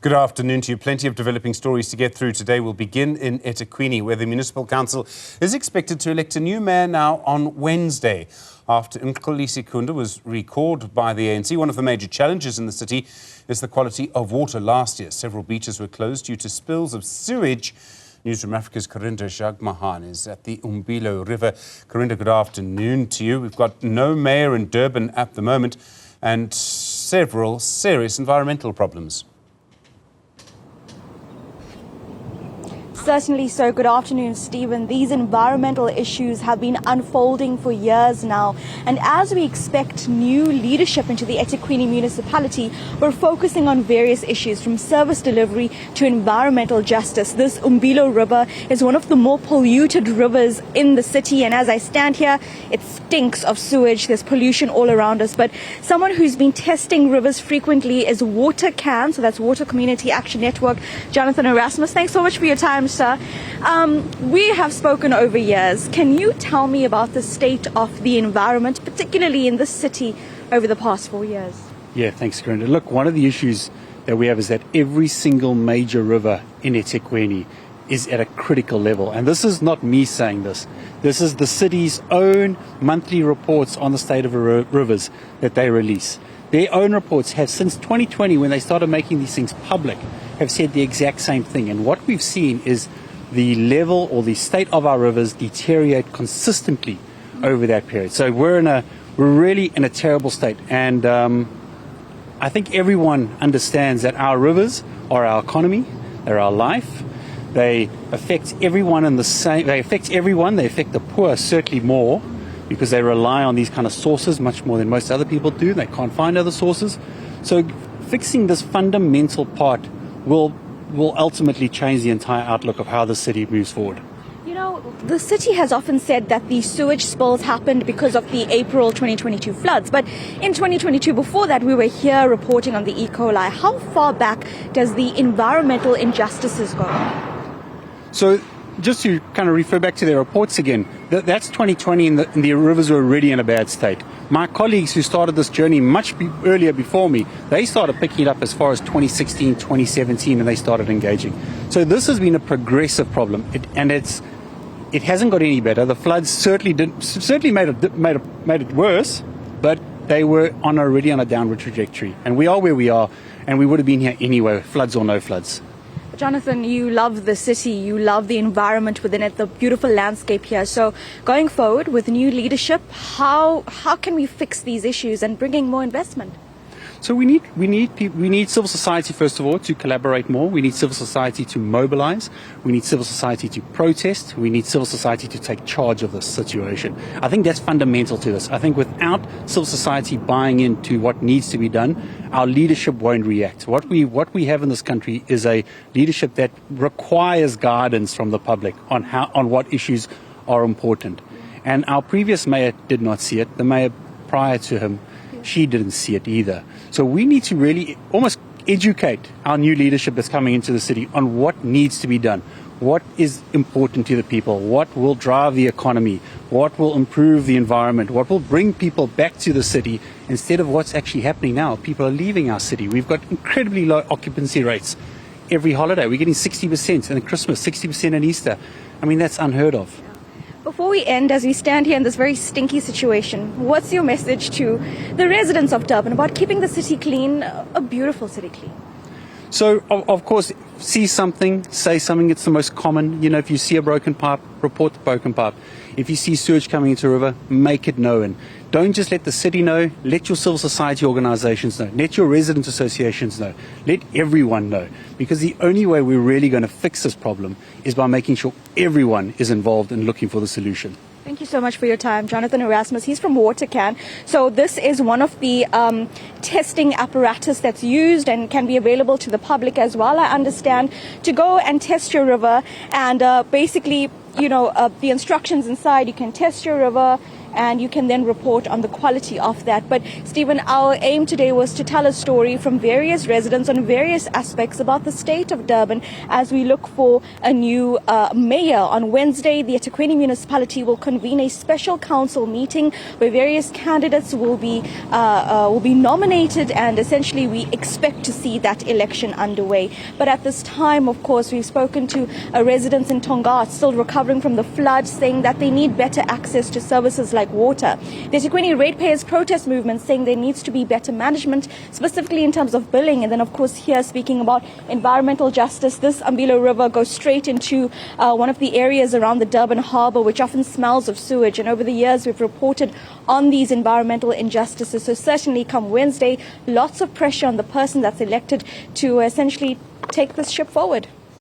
Good afternoon to you. Plenty of developing stories to get through today. We'll begin in eThekwini, where the municipal council is expected to elect a new mayor now on Wednesday. After Mxolisi Kaunda was recalled by the ANC, one of the major challenges in the city is the quality of water. Last year, several beaches were closed due to spills of sewage. Newzroom Afrika's Karinda Jagmohan is at the Umbilo River. Karinda, good afternoon to you. We've got no mayor in Durban at the moment and several serious environmental problems. Certainly so. Good afternoon, Stephen. These environmental issues have been unfolding for years now. And as we expect new leadership into the eThekwini municipality, we're focusing on various issues from service delivery to environmental justice. This Umbilo River is one of the more polluted rivers in the city. And as I stand here, it stinks of sewage. There's pollution all around us. But someone who's been testing rivers frequently is WaterCan, so that's Water Community Action Network. Jonathan Erasmus, thanks so much for your time, sir. We have spoken over years. Can you tell me about the state of the environment, particularly in this city, over the past 4 years? Yeah, thanks, Karinda. Look, one of the issues that we have is that every single major river in eThekwini is at a critical level. And this is not me saying this. This is the city's own monthly reports on the state of rivers that they release. Their own reports have, since 2020, when they started making these things public, have said the exact same thing. And what we've seen is the level or the state of our rivers deteriorate consistently over that period. So we're really in a terrible state. And I think everyone understands that our rivers are our economy, they're our life. They affect everyone in the same. They affect everyone. They affect the poor certainly more, because they rely on these kind of sources much more than most other people do. They can't find other sources. So fixing this fundamental part will ultimately change the entire outlook of how the city moves forward. You know, the city has often said that the sewage spills happened because of the April 2022 floods. But in 2022, before that, we were here reporting on the E. coli. How far back does the environmental injustices go? So just to kind of refer back to their reports again, that's 2020 and the rivers were already in a bad state. My colleagues who started this journey much earlier before me, they started picking it up as far as 2016, 2017, and they started engaging. So this has been a progressive problem, it hasn't got any better. The floods certainly made it worse, but they were already on a downward trajectory. And we are where we are, and we would have been here anyway, floods or no floods. Jonathan, you love the city, you love the environment within it, the beautiful landscape here. So going forward with new leadership, how can we fix these issues and bring in more investment? So we need civil society, first of all, to collaborate more. We need civil society to mobilize. We need civil society to protest. We need civil society to take charge of this situation. I think that's fundamental to this. I think without civil society buying into what needs to be done, our leadership won't react. What we have in this country is a leadership that requires guidance from the public on what issues are important. And our previous mayor did not see it. The mayor prior to him, she didn't see it either. So we need to really almost educate our new leadership that's coming into the city on what needs to be done, what is important to the people, what will drive the economy, what will improve the environment, what will bring people back to the city instead of what's actually happening now. People are leaving our city. We've got incredibly low occupancy rates every holiday. We're getting 60% in Christmas, 60% in Easter. I mean, that's unheard of. Before we end, as we stand here in this very stinky situation, what's your message to the residents of Durban about keeping the city clean, a beautiful city clean? So, of course, see something, say something. It's the most common. You know, if you see a broken pipe, report the broken pipe. If you see sewage coming into a river, make it known. Don't just let the city know. Let your civil society organizations know. Let your resident associations know. Let everyone know. Because the only way we're really going to fix this problem is by making sure everyone is involved in looking for the solution. Thank you so much for your time, Jonathan Erasmus. He's from WaterCan. So this is one of the testing apparatus that's used and can be available to the public as well, I understand, to go and test your river. And basically, you know, the instructions inside, you can test your river and you can then report on the quality of that. But Stephen, our aim today was to tell a story from various residents on various aspects about the state of Durban as we look for a new mayor. On Wednesday, the eThekwini municipality will convene a special council meeting where various candidates will be nominated, and essentially we expect to see that election underway. But at this time, of course, we've spoken to residents in Tonga still recovering from the flood, saying that they need better access to services like water. The eThekwini ratepayers protest movement saying there needs to be better management, specifically in terms of billing. And then, of course, here speaking about environmental justice, this Umbilo River goes straight into one of the areas around the Durban harbour, which often smells of sewage. And over the years, we've reported on these environmental injustices. So certainly come Wednesday, lots of pressure on the person that's elected to essentially take this ship forward.